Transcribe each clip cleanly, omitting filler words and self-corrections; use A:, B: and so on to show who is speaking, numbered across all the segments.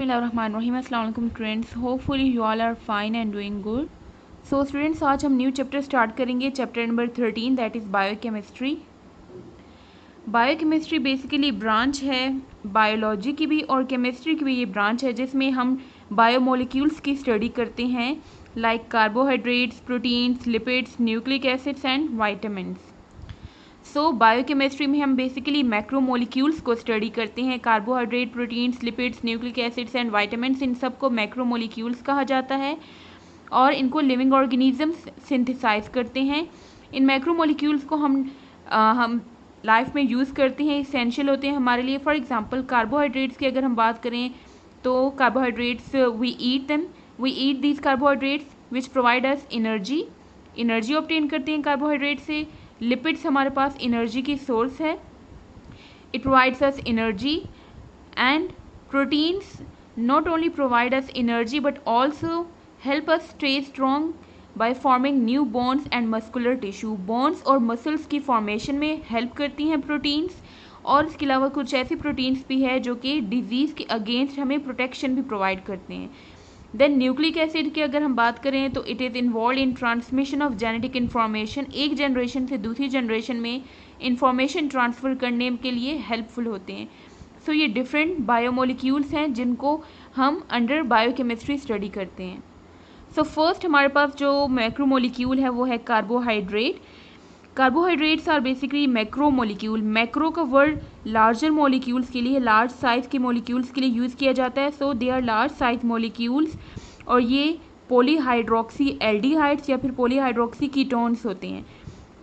A: बिस्मिल्लाहिर्रहमानिर्रहीम। अस्सलाम वालेकुम students, hopefully you all are fine and doing good. So students, आज हम न्यू चैप्टर स्टार्ट करेंगे, chapter number 13, that is biochemistry. Biochemistry basically branch है biology की भी और केमिस्ट्री की भी। ये ब्रांच है जिसमें हम बायोमोलिक्यूल्स की स्टडी करते हैं, like carbohydrates, proteins, lipids, nucleic acids and vitamins. So biochemistry में हम बेसिकली मैक्रोमोलिक्यूल्स को स्टडी करते हैं। Carbohydrate, proteins, lipids, nucleic acids and vitamins, इन सब को मैक्रोमोलिक्यूल्स कहा जाता है और इनको लिविंग ऑर्गेनिजम्स सिंथेसाइज करते हैं। इन मैक्रोमोलिक्यूल्स को हम लाइफ में यूज़ करते हैं, इसेंशियल होते हैं हमारे लिए। फॉर एग्जांपल कार्बोहाइड्रेट्स की अगर हम बात करें तो carbohydrates we eat these carbohydrates which provide us energy obtain करते हैं कार्बोहाइड्रेट से। लिपिड्स हमारे पास एनर्जी की सोर्स है, it provides us energy. And proteins not only provide us energy but also help us stay strong by forming new bones and muscular tissue. Bones और muscles की formation में help करती हैं proteins. और इसके अलावा कुछ ऐसी प्रोटीन्स भी है जो कि डिजीज़ के अगेंस्ट हमें प्रोटेक्शन भी प्रोवाइड करते हैं। देन न्यूक्लिक एसिड की अगर हम बात करें तो it is involve in transmission of genetic information. एक जनरेशन से दूसरी जनरेशन में इंफॉर्मेशन ट्रांसफ़र करने के लिए हेल्पफुल होते हैं। सो ये डिफरेंट बायोमोलिक्यूल्स हैं जिनको हम अंडर बायोकेमिस्ट्री स्टडी करते हैं। सो फर्स्ट हमारे पास जो मैक्रोमोलिक्यूल है वो है carbohydrate. Carbohydrates are basically macromolecule. Macro का वर्ड लार्जर मोलिक्यूल्स के लिए, लार्ज साइज के मोलिक्यूल्स के लिए यूज़ किया जाता है। So they are large size molecules और ये पॉलीहाइड्रोक्सी एल्डिहाइड्स या फिर पॉलीहाइड्रोक्सी कीटोन्स होते हैं।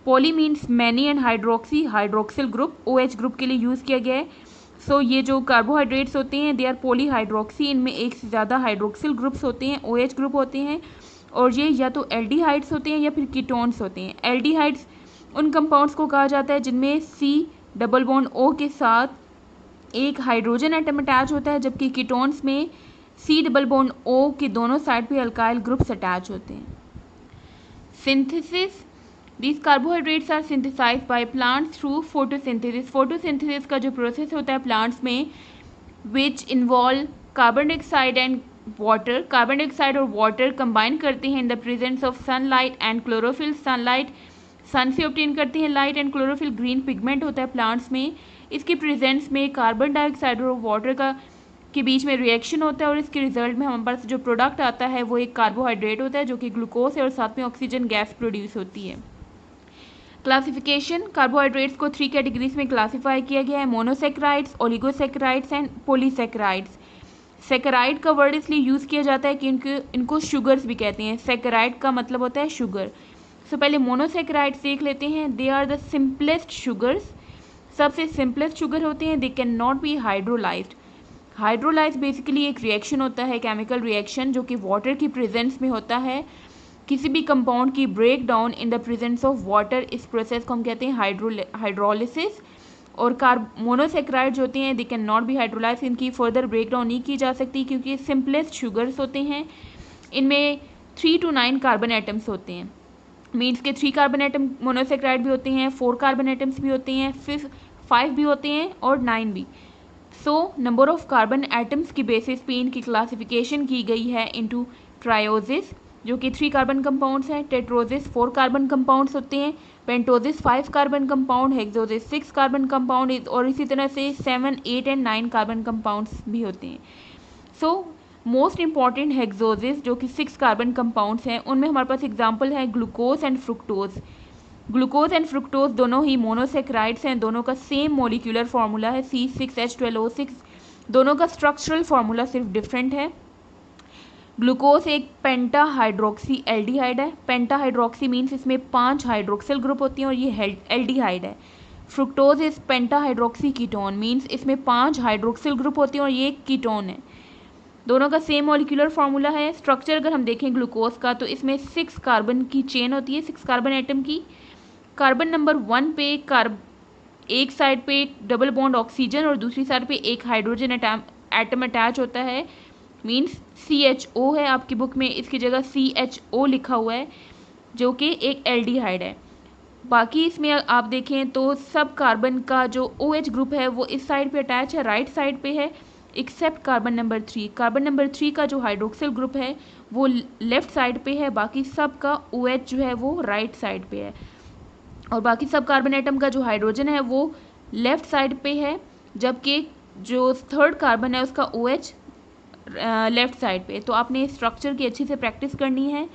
A: Poly means many and hydroxy hydroxyl group, OH group के लिए यूज़ किया गया है। सो ये जो कार्बोहाइड्रेट्स होते हैं दे आर पॉलीहाइड्रोक्सी, इनमें एक से ज़्यादा हाइड्रोक्सिल ग्रुप्स होते हैं, OH ग्रुप होते हैं। और ये या तो एल्डिहाइड्स होते हैं या फिर कीटोन्स होते हैं। एल्डिहाइड्स उन कंपाउंड्स को कहा जाता है जिनमें C+O के साथ एक हाइड्रोजन एटम अटैच होता है, जबकि कीटोन्स में C+O के दोनों साइड पे अल्काइल ग्रुप्स अटैच होते हैं। Synthesis, these carbohydrates are synthesized by plants through photosynthesis. Photosynthesis का जो प्रोसेस होता है प्लांट्स में, which involve carbon dioxide and water. Carbon dioxide और वाटर कंबाइन करते हैं in the presence of sunlight and chlorophyll. Sunlight sun से obtain करते हैं light and chlorophyll green pigment होता है प्लांट्स में। इसके प्रेजेंस में कार्बन डाइऑक्साइड और वाटर के बीच में रिएक्शन होता है और इसके रिजल्ट में हमारे पास जो प्रोडक्ट आता है वो एक कार्बोहाइड्रेट होता है जो कि ग्लूकोज है और साथ में ऑक्सीजन गैस प्रोड्यूस होती है। क्लासिफिकेशन, कार्बोहाइड्रेट्स को 3 कैटेगरीज में क्लासीफाई किया गया है, monosaccharides, oligosaccharides and polysaccharides. Saccharide का वर्ड इसलिए यूज़ किया जाता है कि इनको शुगर्स भी कहते हैं। सेक्राइड का मतलब होता है शुगर। सो पहले मोनोसेक्राइड्स देख लेते हैं। They are the simplest sugars, सबसे सिंपलेस्ट शुगर होते हैं। They can not be hydrolysed. Hydrolyse basically एक रिएक्शन होता है, केमिकल रिएक्शन, जो कि वाटर की प्रेजेंस में होता है। किसी भी कंपाउंड की break down in the presence of water, इस प्रोसेस को हम कहते हैं हाइड्रोलिसिस। और मोनोसेक्राइड्स होते हैं they can not be hydrolyse, इनकी फर्दर ब्रेक डाउन नहीं की जा सकती क्योंकि सिंपलेस्ट शुगर्स होते हैं। इनमें 3 to 9 कार्बन एटम्स होते हैं। मीन्स के 3 कार्बन एटम मोनोसेक्राइड भी होते हैं, 4 कार्बन एटम्स भी होते हैं, 5 भी होते हैं और 9 भी। So number of carbon atoms की बेसिस पे इनकी क्लासिफिकेशन की गई है इनटू ट्रायोसिस जो कि 3 कार्बन कंपाउंड्स हैं, टेट्रोसिस 4 कार्बन कंपाउंड्स होते हैं, पेंटोसिस 5 कार्बन कंपाउंड, हेक्सोसिस 6 कार्बन कंपाउंड और इसी तरह से 7, 8 एंड 9 कार्बन कंपाउंड्स भी होते हैं। सो मोस्ट इंपॉर्टेंट हेक्सोसिस जो कि 6 कार्बन कंपाउंड्स हैं, उनमें हमारे पास एग्जांपल है glucose and fructose. Glucose and fructose दोनों ही मोनोसेक्राइड्स हैं, दोनों का सेम मोलिकुलर फार्मूला है C6H12O6। दोनों का स्ट्रक्चरल फार्मूला सिर्फ डिफरेंट है। ग्लूकोज एक पेंटा हाइड्रोक्सी एल्डिहाइड है। पेंटा हाइड्रोक्सी मीन्स इसमें 5 हाइड्रोक्सिल ग्रुप होती हैं और ये एल्डिहाइड है। Fructose is penta hydroxy ketone means इसमें 5 हाइड्रोक्सिल ग्रुप होती हैं और ये कीटोन है। दोनों का सेम मॉलिक्यूलर फार्मूला है। स्ट्रक्चर अगर हम देखें ग्लूकोज का तो इसमें 6 कार्बन की चेन होती है, 6 कार्बन एटम की। कार्बन नंबर 1 पे एक साइड पे एक डबल बॉन्ड ऑक्सीजन और दूसरी साइड पे एक हाइड्रोजन एटम अटैच होता है, मीन्स CHO है। आपकी बुक में इसकी जगह CHO लिखा हुआ है जो कि एक एल्डिहाइड है। बाकी इसमें आप देखें तो सब कार्बन का जो OH ग्रुप है वो इस साइड पे अटैच है, राइट साइड पे है, except carbon number 3। Carbon number 3 का जो हाइड्रोक्सिल ग्रुप है वो लेफ्ट साइड पे है, बाकी सब का OH जो है वो राइट साइड पे है, और बाकी सब कार्बन एटम का जो हाइड्रोजन है वो लेफ्ट साइड पे है, जबकि जो थर्ड कार्बन है उसका OH लेफ्ट साइड पे। तो आपने स्ट्रक्चर की अच्छी से प्रैक्टिस करनी है।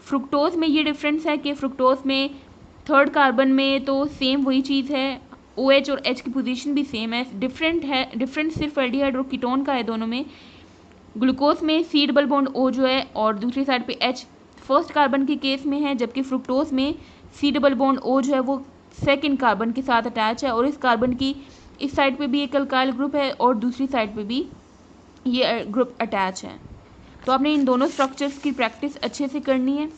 A: फ्रुक्टोज में ये डिफरेंस है कि फ्रुक्टोज में थर्ड कार्बन में तो सेम वही चीज़ है, OH और H की पोजीशन भी सेम है, डिफरेंस सिर्फ एल्डिहाइड और कीटोन का है दोनों में। ग्लूकोज में C डबल बॉन्ड O जो है और दूसरी साइड पे H फर्स्ट कार्बन के केस में है, जबकि फ्रुक्टोज में C डबल बॉन्ड O जो है वो सेकेंड कार्बन के साथ अटैच है, और इस कार्बन की इस साइड पे भी एक अल्काइल ग्रुप है और दूसरी साइड पे भी ये ग्रुप अटैच है। तो आपने इन दोनों स्ट्रक्चर्स की प्रैक्टिस अच्छे से करनी है।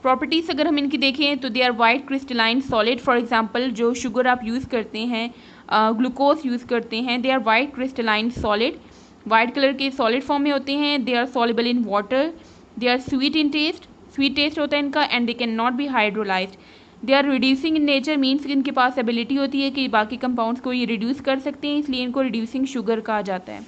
A: प्रॉपर्टीज़ अगर हम इनकी देखें तो they are white crystalline solid. For example जो शुगर आप यूज़ करते हैं, ग्लूकोज यूज़ करते हैं, they are white crystalline solid, white colour के सॉलिड फॉर्म में होते हैं। They are soluble in water, they are sweet in taste, sweet taste होता है इनका, and they can not be hydrolysed. They are reducing in nature, means कि इनके पास ability होती है कि बाकी कंपाउंड्स को ये रिड्यूस कर सकते हैं, इसलिए इनको रिड्यूसिंग शुगर कहा जाता है।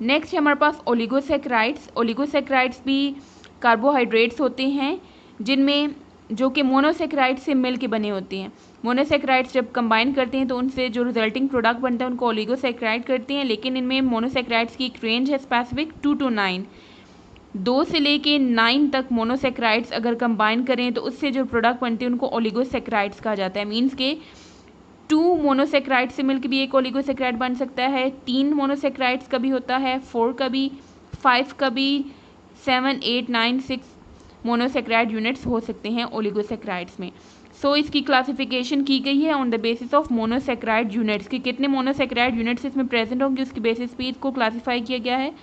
A: नेक्स्ट है हमारे पास ओलिगोसैकेराइड्स। ओलिगोसैकेराइड्स भी कार्बोहाइड्रेट्स होते हैं जिनमें जो कि मोनोसैकेराइड से मिल के बने होते हैं। मोनोसैकेराइड्स जब कंबाइन करते हैं तो उनसे जो रिजल्टिंग प्रोडक्ट बनता है उनको ओलिगोसैकेराइड करते हैं, लेकिन इनमें मोनोसैकेराइड्स की एक रेंज है स्पेसिफिक 2 to 9, 2 से लेके 9 तक मोनोसैकेराइड्स अगर कंबाइन करें तो उससे जो प्रोडक्ट बनते हैं उनको ओलिगोसैकेराइड्स कहा जाता है। मीन्स के 2 मोनोसैकेराइड से मिलकर भी एक ओलिगोसैकेराइड बन सकता है, 3 मोनोसैकेराइड्स का भी होता है, 4 का भी, 5 का भी, 7, 8, 9, 6 मोनोसैकेराइड यूनिट्स हो सकते हैं ओलिगोसैकेराइड्स में। सो इसकी क्लासिफिकेशन की गई है on the basis of monosaccharide units कि कितने मोनोसैकेराइड यूनिट्स इसमें प्रेजेंट होंगे, उसकी बेसिस पे इसको क्लासीफाई किया गया है।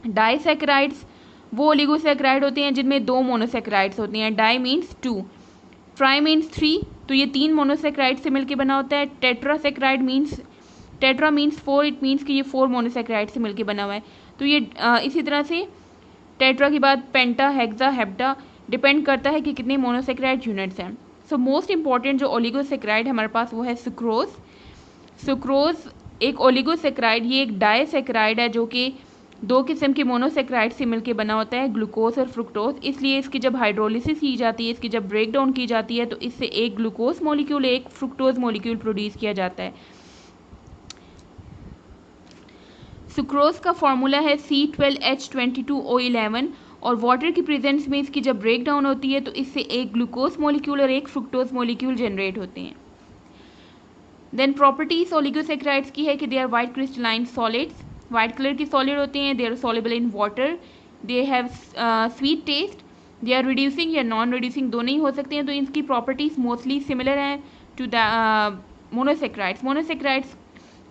A: डाइसैकेराइड्स वो ओलिगोसैकेराइड होते हैं जिनमें 2 मोनोसैकेराइड्स होती हैं। डाई मीन्स 2, ट्राई मीन्स 3, तो ये 3 मोनोसैकेराइड से मिलकर बना होता है। Tetrasaccharide means, tetra means 4, it means कि ये 4 मोनोसैकेराइड से मिलकर बना हुआ है। तो ये इसी तरह से टेट्रा के बाद पेंटा, हेक्सा, हेप्टा, डिपेंड करता है कि कितने मोनोसैकेराइड यूनिट्स हैं। सो मोस्ट इंपॉर्टेंट जो ओलिगोसैकेराइड हमारे पास वो है सुक्रोज। सुक्रोज एक ओलिगोसैकेराइड, ये एक डाइसैकेराइड है जो कि 2 किस्म के मोनोसैकेराइड से मिलकर बना होता है, ग्लूकोज और फ्रुक्टोज। इसलिए इसकी जब हाइड्रोलिसिस की जाती है, इसकी जब ब्रेक डाउन की जाती है तो इससे एक ग्लूकोज मॉलिक्यूल, एक फ्रुक्टोज मॉलिक्यूल प्रोड्यूस किया जाता है। सुक्रोज का फॉर्मूला है C12H22O11, और वाटर की प्रेजेंस में इसकी जब ब्रेक डाउन होती है तो इससे एक ग्लूकोज मॉलिक्यूल और एक फ्रुक्टोज मॉलिक्यूल जनरेट होते हैं। देन प्रॉपर्टीज ओलिगोसैकेराइड्स की है कि they are white crystalline solids, white colour की सॉलिड होते हैं, they are soluble in water, they have sweet taste, they are reducing या नॉन रिड्यूसिंग, दोनों ही हो सकते हैं। तो इनकी प्रॉपर्टीज मोस्टली सिमिलर हैं टू द मोनोसैकेराइड्स। मोनोसैकेराइड्स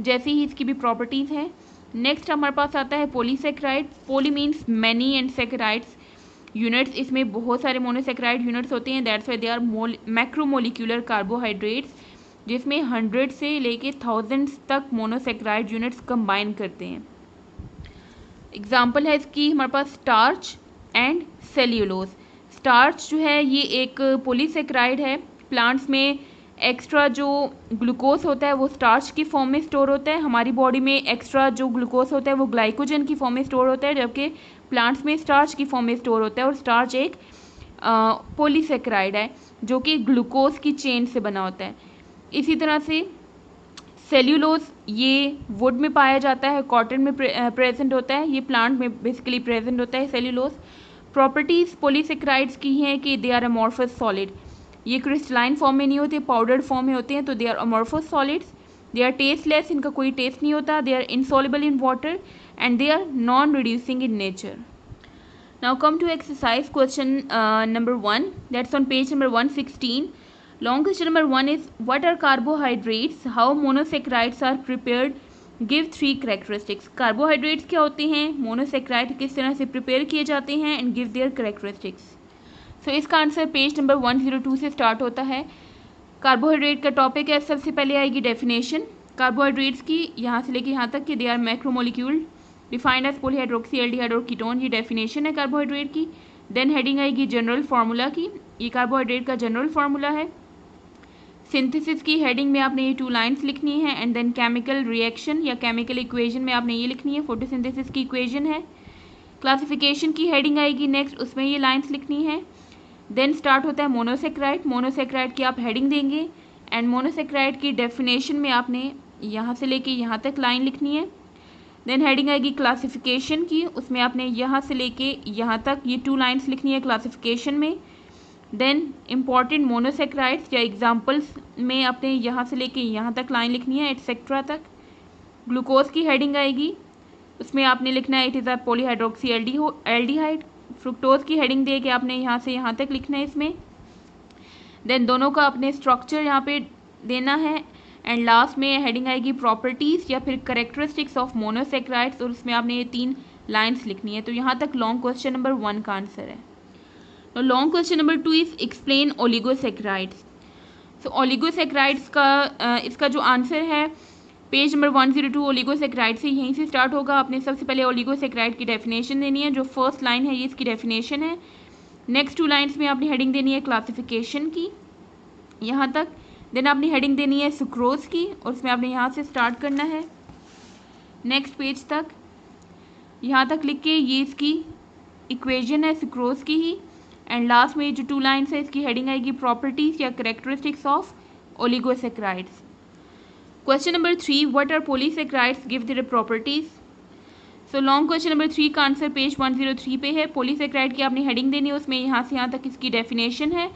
A: जैसी ही इसकी भी प्रॉपर्टीज हैं। नेक्स्ट हमारे पास आता है polysaccharide. Poly means many and saccharides units, इसमें बहुत सारे मोनोसैकेराइड यूनिट्स होते हैं, that's why they are macromolecular carbohydrates, जिसमें 100 से लेके 1000s तक मोनोसैकेराइड यूनिट्स कंबाइन करते हैं। एग्जाम्पल है इसकी हमारे पास स्टार्च एंड सेल्यूलोज। स्टार्च जो है ये एक पॉलीसैकेराइड है। प्लांट्स में एक्स्ट्रा जो ग्लूकोज होता है वो स्टार्च की फॉर्म में स्टोर होता है, हमारी बॉडी में एक्स्ट्रा जो ग्लूकोज होता है वो ग्लाइकोजन की फॉर्म में स्टोर होता है, जबकि प्लांट्स में स्टार्च की फॉर्म में स्टोर होता है। और स्टार्च एक पॉलीसैकेराइड है जो कि ग्लूकोज की चेन से बना होता है। इसी तरह से सेल्यूलोज ये वुड में पाया जाता है, कॉटन में प्रेजेंट होता है, ये प्लांट में बेसिकली प्रेजेंट होता है सेल्यूलोज। प्रॉपर्टीज़ पॉलीसैकेराइड्स की हैं कि दे आर अमॉर्फस सॉलिड, ये क्रिस्टलाइन फॉर्म में नहीं होते, पाउडर्ड फॉर्म में होते हैं, तो they are amorphous solids. They are tasteless, इनका कोई टेस्ट नहीं होता। They are insoluble in water and they are non reducing in nature. Now come to exercise question number 1, that's on page number 116. Long question number 1 is, what are carbohydrates, how monosaccharides are prepared, give 3 characteristics. Carbohydrates क्या होते हैं, monosaccharide किस तरह से prepare किए जाते हैं, and give their characteristics. सो इसका आंसर पेज नंबर 102 से स्टार्ट होता है। कार्बोहाइड्रेट का टॉपिक है, सबसे पहले आएगी डेफिनेशन कार्बोहाइड्रेट्स की, यहाँ से लेके यहाँ तक कि they are macromolecule defined as polyhydroxy, aldehyde और कीटोन, ये डेफिनेशन है कार्बोहाइड्रेट की। देन हेडिंग आएगी जनरल फार्मूला की, ये कार्बोहाइड्रेट का जनरल फार्मूला है। सिंथेसिस की हेडिंग में आपने ये 2 लाइन्स लिखनी है एंड देन केमिकल रिएक्शन या केमिकल इक्वेशन में आपने ये लिखनी है, फोटोसिंथेसिस की इक्वेशन है। क्लासिफिकेशन की हेडिंग आएगी नेक्स्ट, उसमें ये लाइन्स लिखनी है। देन स्टार्ट होता है मोनोसेक्राइड, मोनोसेक्राइड की आप हेडिंग देंगे एंड मोनोसेक्राइड की डेफिनेशन में आपने यहाँ से लेके यहाँ तक लाइन लिखनी है। देन हेडिंग आएगी क्लासिफिकेशन की, उसमें आपने यहाँ से लेके यहाँ तक ये 2 लाइन्स लिखनी है क्लासिफिकेशन में। देन इम्पॉर्टेंट मोनोसेक्राइड्स या एग्जाम्पल्स में आपने यहाँ से लेके यहाँ तक लाइन लिखनी है एटसेट्रा तक। ग्लूकोज की हेडिंग आएगी, उसमें आपने लिखना है it is a polyhydroxy aldehyde. Fructose की हेडिंग दे के आपने यहाँ से यहाँ तक लिखना है इसमें। देन दोनों का अपने स्ट्रक्चर यहाँ पे देना है एंड लास्ट में हेडिंग आएगी प्रॉपर्टीज़ या फिर करेक्टरिस्टिक्स ऑफ मोनोसेक्राइड्स, और उसमें आपने ये 3 लाइन्स लिखनी है। तो यहाँ तक लॉन्ग क्वेश्चन नंबर 1 का आंसर है। तो long question number 2 is explain oligosaccharides. So oligosaccharides का इसका जो आंसर है पेज नंबर 102 ओलिगोसेक्राइड से यहीं से स्टार्ट होगा। आपने सबसे पहले ओलिगोसेक्राइड की डेफिनेशन देनी है, जो फर्स्ट लाइन है ये इसकी डेफिनेशन है। नेक्स्ट 2 लाइन्स में आपने हेडिंग देनी है क्लासिफिकेशन की यहाँ तक। देन आपने हेडिंग देनी है सुक्रोज की, और उसमें आपने यहाँ से स्टार्ट करना है नेक्स्ट पेज तक, यहाँ तक लिख के ये इसकी इक्वेशन है सुक्रोज की ही। एंड लास्ट में जो 2 लाइन्स है इसकी हेडिंग आएगी प्रॉपर्टीज़ या characteristics of oligosaccharides. Question number 3, what are polysaccharides, give their properties. So long question number 3 का आंसर पेज 103 पे है। पॉलीसेक्राइड की आपने हेडिंग देनी है, उसमें यहाँ से यहाँ तक इसकी डेफिनेशन है।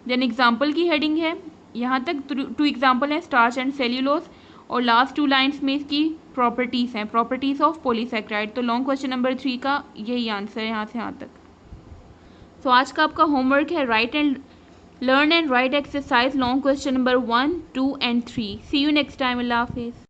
A: देन एग्जाम्पल की हेडिंग है, यहाँ तक 2 एग्जाम्पल हैं स्टार्च एंड सेल्यूलोज, और लास्ट 2 लाइन्स में इसकी प्रॉपर्टीज़ हैं, प्रॉपर्टीज़ ऑफ पॉलीसेक्राइड। तो लॉन्ग क्वेश्चन नंबर 3 का यही आंसर है यहाँ से यहाँ तक। तो आज का आपका होमवर्क है write and learn and write exercise long question number 1, 2 and 3। See you next time. अल्लाह हाफिज़।